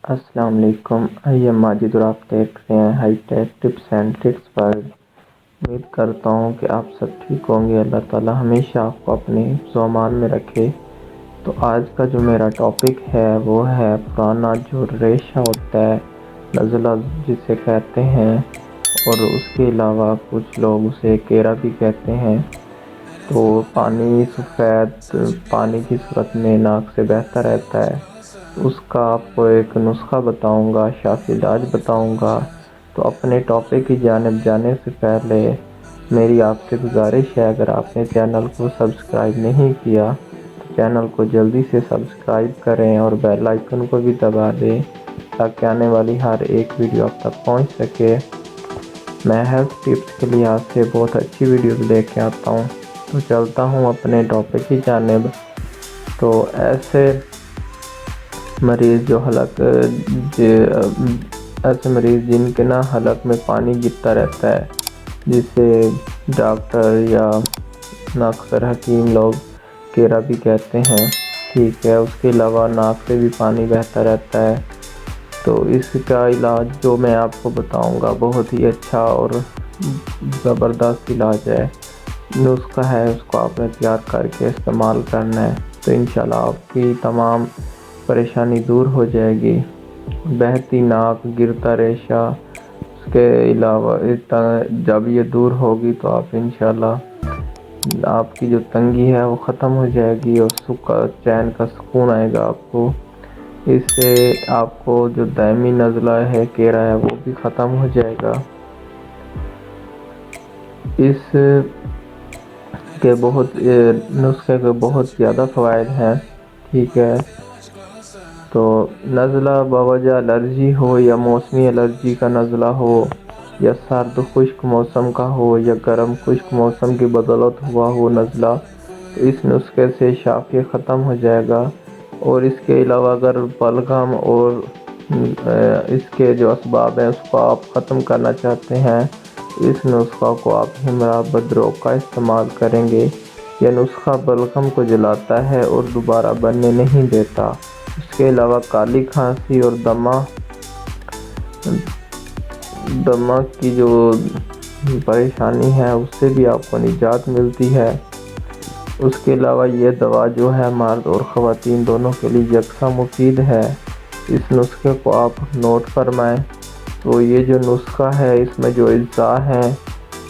السلام علیکم، ماجد اور آپ دیکھ رہے ہیں high tech tips and trucks per. امید کرتا ہوں کہ آپ سب ٹھیک ہوں گے۔ اللہ تعالیٰ ہمیشہ آپ کو اپنے حفظ و امان میں رکھے۔ تو آج کا جو میرا ٹاپک ہے وہ ہے پرانا جو ریشہ ہوتا ہے، نزلہ جسے کہتے ہیں، اور اس کے علاوہ کچھ لوگ اسے کیرا بھی کہتے ہیں۔ تو پانی سفید پانی کی صورت میں ناک سے بہتا رہتا ہے، اس کا آپ کو ایک نسخہ بتاؤں گا، شافی علاج بتاؤں گا۔ تو اپنے ٹاپک کی جانب جانے سے پہلے میری آپ سے گزارش ہے، اگر آپ نے چینل کو سبسکرائب نہیں کیا تو چینل کو جلدی سے سبسکرائب کریں اور بیل آئیکن کو بھی دبا دیں تاکہ آنے والی ہر ایک ویڈیو آپ تک پہنچ سکے۔ میں ہیلتھ ٹپس کے لحاظ سے بہت اچھی ویڈیوز لے کے آتا ہوں۔ تو چلتا ہوں اپنے ٹاپک کی جانب۔ تو ایسے مریض جن کے حلق میں پانی گرتا رہتا ہے، جسے ڈاکٹر یا اکثر حکیم لوگ کیرا بھی کہتے ہیں، ٹھیک ہے۔ اس کے علاوہ ناک سے بھی پانی بہتا رہتا ہے، تو اس کا علاج جو میں آپ کو بتاؤں گا بہت ہی اچھا اور زبردست علاج ہے، نسخہ ہے، اس کو آپ نے تیار کر کے استعمال کرنا ہے تو انشاءاللہ آپ کی تمام پریشانی دور ہو جائے گی۔ بہتی ناک، گرتا ریشہ، اس کے علاوہ جب یہ دور ہوگی تو آپ انشاءاللہ آپ کی جو تنگی ہے وہ ختم ہو جائے گی اور چین کا سکون آئے گا آپ کو۔ اس سے آپ کو جو دائمی نزلہ ہے، کیرا ہے، وہ بھی ختم ہو جائے گا۔ اس کے نسخے کے بہت زیادہ فوائد ہیں، ٹھیک ہے۔ تو نزلہ بوجہ الرجی ہو یا موسمی الرجی کا نزلہ ہو، یا سرد خشک موسم کا ہو، یا گرم خشک موسم کی بدولت ہوا ہو نزلہ، تو اس نسخے سے شافی ختم ہو جائے گا۔ اور اس کے علاوہ اگر بلغم اور اس کے جو اسباب ہیں اس کو آپ ختم کرنا چاہتے ہیں، اس نسخہ کو آپ ہمرا بدرو کا استعمال کریں گے۔ یہ نسخہ بلغم کو جلاتا ہے اور دوبارہ بننے نہیں دیتا۔ اس کے علاوہ کالی کھانسی اور دمہ کی جو پریشانی ہے اس سے بھی آپ کو نجات ملتی ہے۔ اس کے علاوہ یہ دوا جو ہے مرد اور خواتین دونوں کے لیے یکساں مفید ہے۔ اس نسخے کو آپ نوٹ فرمائیں۔ تو یہ جو نسخہ ہے، اس میں جو اجزاء ہیں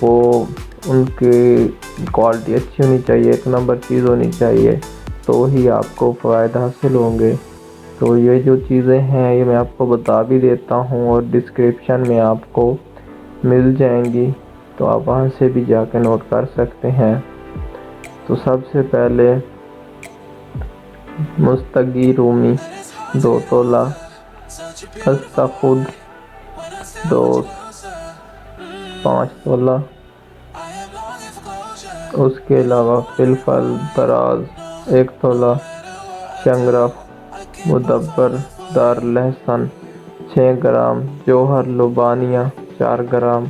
وہ ان کی کوالٹی اچھی ہونی چاہیے، ایک نمبر چیز ہونی چاہیے، تو ہی آپ کو فوائد حاصل ہوں گے۔ تو یہ جو چیزیں ہیں یہ میں آپ کو بتا بھی دیتا ہوں اور ڈسکرپشن میں آپ کو مل جائیں گی، تو آپ وہاں سے بھی جا کے نوٹ کر سکتے ہیں۔ تو سب سے پہلے مستگی رومی 2 تولہ، خستہ خود 5 تولہ، اس کے علاوہ فلفل دراز 1 تولہ، شنگرف مدبر دار لہسن 6 گرام، جوہر لبانیہ 4 گرام،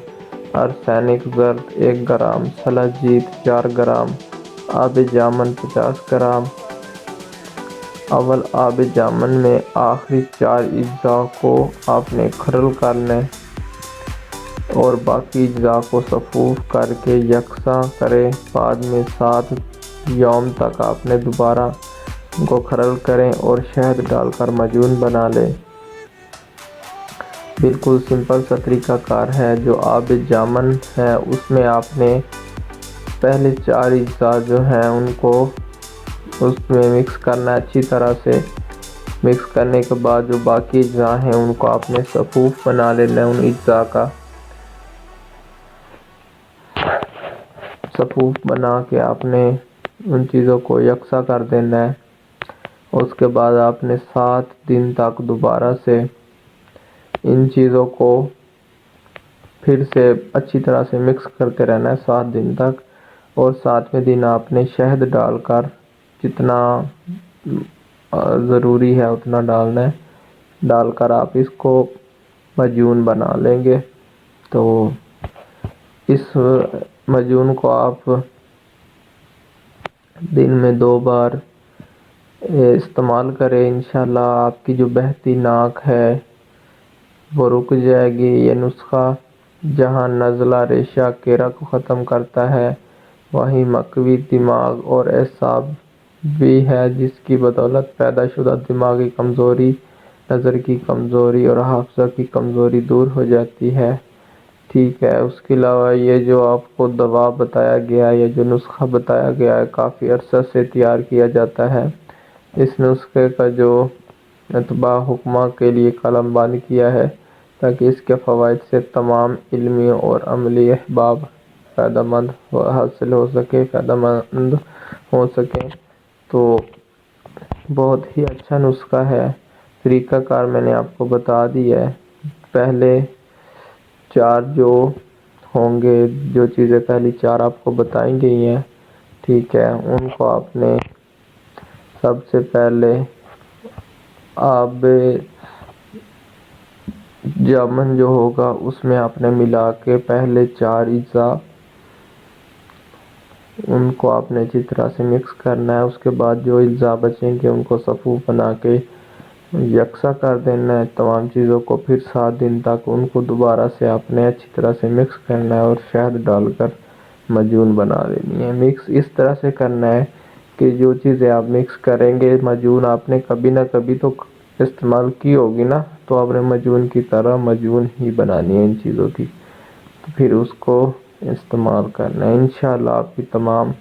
ارسینک زرد 1 گرام، سلجید 4 گرام، آب جامن 50 گرام۔ اول آب جامن میں آخری 4 اجزاء کو آپ نے کھرل کرنا ہے اور باقی اجزاء کو صفوف کر کے یکساں کریں۔ بعد میں 7 یوم تک آپ نے دوبارہ ان کو کھرل کریں اور شہد ڈال کر معجون بنا لیں۔ بالکل سمپل سا طریقہ کار ہے۔ جو آب جامن ہے اس میں آپ نے پہلے 4 اجزاء جو ہیں ان کو اس میں مکس کرنا ہے اچھی طرح سے۔ مکس کرنے کے بعد جو باقی اجزاء ہیں ان کو آپ نے صفوف بنا لینا ہے، ان اجزاء کا صفوف بنا کے آپ نے ان چیزوں کو یکساں کر دینا ہے۔ اس کے بعد آپ نے 7 دن تک دوبارہ سے ان چیزوں کو پھر سے اچھی طرح سے مکس کرتے رہنا ہے 7 دن تک، اور 7ویں دن آپ نے شہد ڈال کر جتنا ضروری ہے اتنا ڈالنا ہے، ڈال کر آپ اس کو معجون بنا لیں گے۔ تو اس معجون کو آپ دن میں 2 بار استعمال کریں، انشاءاللہ آپ کی جو بہتی ناک ہے وہ رک جائے گی۔ یہ نسخہ جہاں نزلہ ریشہ کیرا کو ختم کرتا ہے، وہیں مقوی دماغ اور اعصاب بھی ہے، جس کی بدولت پیدا شدہ دماغی کمزوری، نظر کی کمزوری اور حافظہ کی کمزوری دور ہو جاتی ہے۔ ٹھیک ہے، اس کے علاوہ یہ جو آپ کو دوا بتایا گیا ہے، یہ جو نسخہ بتایا گیا ہے، کافی عرصہ سے تیار کیا جاتا ہے۔ اس نسخے کا جو اتباع حکمہ کے لیے قلم بند کیا ہے تاکہ اس کے فوائد سے تمام علمی اور عملی احباب فائدہ مند ہو سکیں۔ تو بہت ہی اچھا نسخہ ہے۔ طریقہ کار میں نے آپ کو بتا دیا ہے۔ پہلے 4 جو ہوں گے، جو چیزیں پہلی 4 آپ کو بتائی گئی ہیں، ٹھیک ہے، ان کو آپ نے سب سے پہلے آب جامن جو ہوگا اس میں آپ نے ملا کے پہلے 4 اجزاء ان کو آپ نے اچھی طرح سے مکس کرنا ہے۔ اس کے بعد جو اجزاء بچیں گے ان کو صفوف بنا کے یکساں کر دینا ہے تمام چیزوں کو۔ پھر 7 دن تک ان کو دوبارہ سے آپ نے اچھی طرح سے مکس کرنا ہے اور شہد ڈال کر معجون بنا لینی ہے۔ مکس اس طرح سے کرنا ہے کہ جو چیزیں آپ مکس کریں گے، معجون آپ نے کبھی نہ کبھی تو استعمال کی ہوگی نا، تو آپ نے معجون کی طرح معجون ہی بنانی ہے ان چیزوں کی، تو پھر اس کو استعمال کرنا ہے۔ انشاءاللہ آپ کی تمام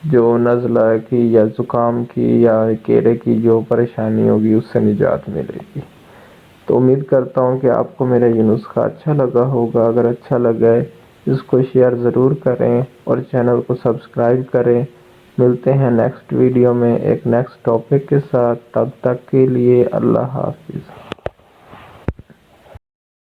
جو نزلہ کی یا زکام کی یا کیڑے کی جو پریشانی ہوگی اس سے نجات ملے گی۔ تو امید کرتا ہوں کہ آپ کو میرا یہ نسخہ اچھا لگا ہوگا۔ اگر اچھا لگا ہے اس کو شیئر ضرور کریں اور چینل کو سبسکرائب کریں۔ ملتے ہیں نیکسٹ ویڈیو میں ایک نیکسٹ ٹاپک کے ساتھ، تب تک کے لیے اللہ حافظ۔